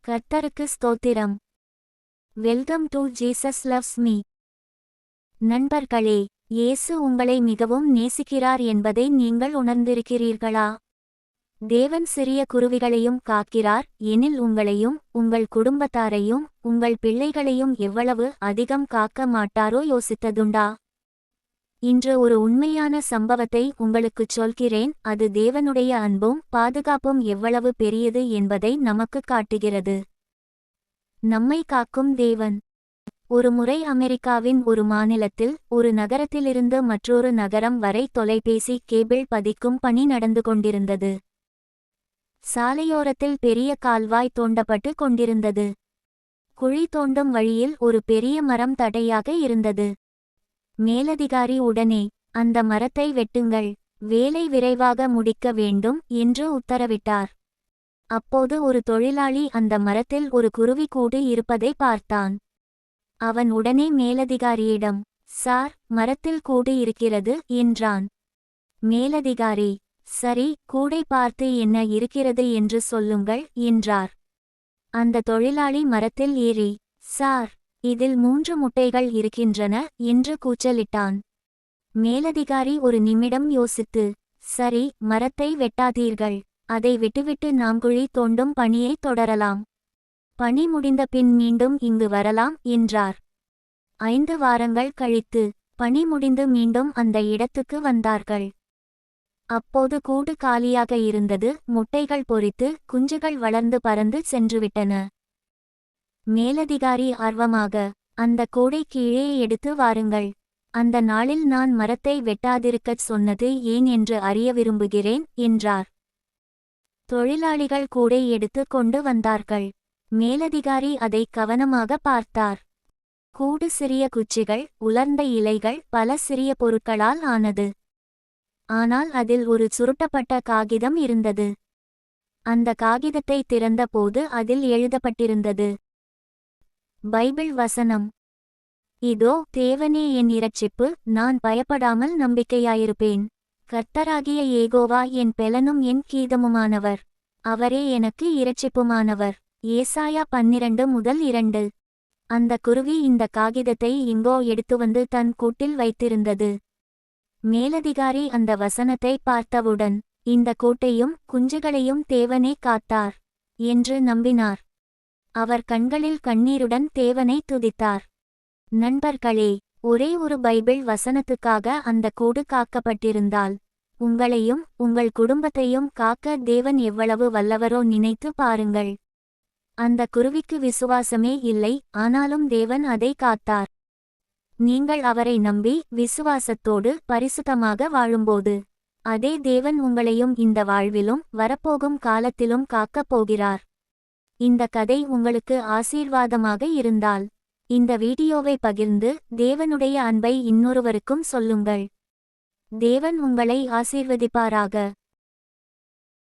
கர்த்தருக்கு ஸ்தோத்திரம். Welcome to Jesus loves me. நண்பர்களே, இயேசு உங்களை மிகவும் நேசிக்கிறார் என்பதை நீங்கள் உணர்ந்திருக்கிறீர்களா? தேவன் சிறிய குருவிகளையும் காக்கிறார் எனில் உங்களையும் உங்கள் குடும்பத்தாரையும் உங்கள் பிள்ளைகளையும் எவ்வளவு அதிகம் காக்க மாட்டாரோ யோசித்ததுண்டா? இன்று ஒரு உண்மையான சம்பவத்தை உங்களுக்குச் சொல்கிறேன். அது தேவனுடைய அன்பும் பாதுகாப்பும் எவ்வளவு பெரியது என்பதை நமக்கு காட்டுகிறது. நம்மை காக்கும் தேவன். ஒருமுறை அமெரிக்காவின் ஒரு மாநிலத்தில் ஒரு நகரத்திலிருந்து மற்றொரு நகரம் வரை தொலைபேசி கேபிள் பதிக்கும் பணி நடந்து கொண்டிருந்தது. சாலையோரத்தில் பெரிய கால்வாய் தோண்டப்பட்டு கொண்டிருந்தது. குழி தோண்டும் வழியில் ஒரு பெரிய மரம் தடையாக இருந்தது. மேலதிகாரி உடனே, அந்த மரத்தை வெட்டுங்கள், வேலை விரைவாக முடிக்க வேண்டும் என்று உத்தரவிட்டார். அப்போது ஒரு தொழிலாளி அந்த மரத்தில் ஒரு குருவிக்கூடு இருப்பதை பார்த்தான். அவன் உடனே மேலதிகாரியிடம், சார், மரத்தில் கூடு இருக்கிறது என்றான். மேலதிகாரி, சரி, கூடை பார்த்து என்ன இருக்கிறது என்று சொல்லுங்கள் என்றார். அந்த தொழிலாளி மரத்தில் ஏறி, சார், இதில் 3 முட்டைகள் இருக்கின்றன என்று கூச்சலிட்டான். மேலதிகாரி ஒரு நிமிடம் யோசித்து, சரி, மரத்தை வெட்டாதீர்கள், அதை விட்டுவிட்டு நாம் குழி தோண்டும் பணியை தொடரலாம். பணி முடிந்த பின் மீண்டும் இங்கு வரலாம் என்றார். 5 வாரங்கள் கழித்து பணி முடிந்து மீண்டும் அந்த இடத்துக்கு வந்தார்கள். அப்போது கூடு காலியாக இருந்தது. முட்டைகள் பொரித்து குஞ்சுகள் வளர்ந்து பறந்து சென்றுவிட்டன. மேலதிகாரி ஆர்வமாக, அந்த கூடை கீழே எடுத்து வாருங்கள். அந்த நாளில் நான் மரத்தை வெட்டாதிருக்கச் சொன்னது ஏன் என்று அறிய விரும்புகிறேன் என்றார். தொழிலாளிகள் கூடை எடுத்து கொண்டு வந்தார்கள். மேலதிகாரி அதை கவனமாக பார்த்தார். கூடு சிறிய குச்சிகள், உலர்ந்த இலைகள், பல சிறிய பொருட்களால் ஆனது. ஆனால் அதில் ஒரு சுருட்டப்பட்ட காகிதம் இருந்தது. அந்த காகிதத்தை திறந்தபோது அதில் எழுதப்பட்டிருந்தது பைபிள் வசனம். இதோ, தேவனே என் இரட்சிப்பு, நான் பயப்படாமல் நம்பிக்கையாயிருப்பேன். கர்த்தராகிய யேகோவா என் பெலனும் என் கீதமுமானவர். அவரே எனக்கு இரட்சிப்புமானவர். ஏசாயா 12:2. அந்த குருவி இந்த காகிதத்தை எங்கோ எடுத்து வந்து தன் கூட்டில் வைத்திருந்தது. மேலதிகாரி அந்த வசனத்தை பார்த்தவுடன், இந்த கூட்டையும் குஞ்சுகளையும் தேவனே காத்தார் என்று நம்பினார். அவர் கண்களில் கண்ணீருடன் தேவனை துதித்தார். நண்பர்களே, ஒரே ஒரு பைபிள் வசனத்துக்காக அந்த கூடு காக்கப்பட்டிருந்தால், உங்களையும் உங்கள் குடும்பத்தையும் காக்க தேவன் எவ்வளவு வல்லவரோ நினைத்து பாருங்கள். அந்த குருவிக்கு விசுவாசமே இல்லை, ஆனாலும் தேவன் அதை காத்தார். நீங்கள் அவரை நம்பி விசுவாசத்தோடு பரிசுத்தமாக வாழும்போது, அதே தேவன் உங்களையும் இந்த வாழ்விலும் வரப்போகும் காலத்திலும் காக்கப் போகிறார். இந்த கதை உங்களுக்கு ஆசீர்வாதமாக இருந்தால், இந்த வீடியோவை பகிர்ந்து தேவனுடைய அன்பை இன்னொருவருக்கும் சொல்லுங்கள். தேவன் உங்களை ஆசீர்வதிப்பாராக.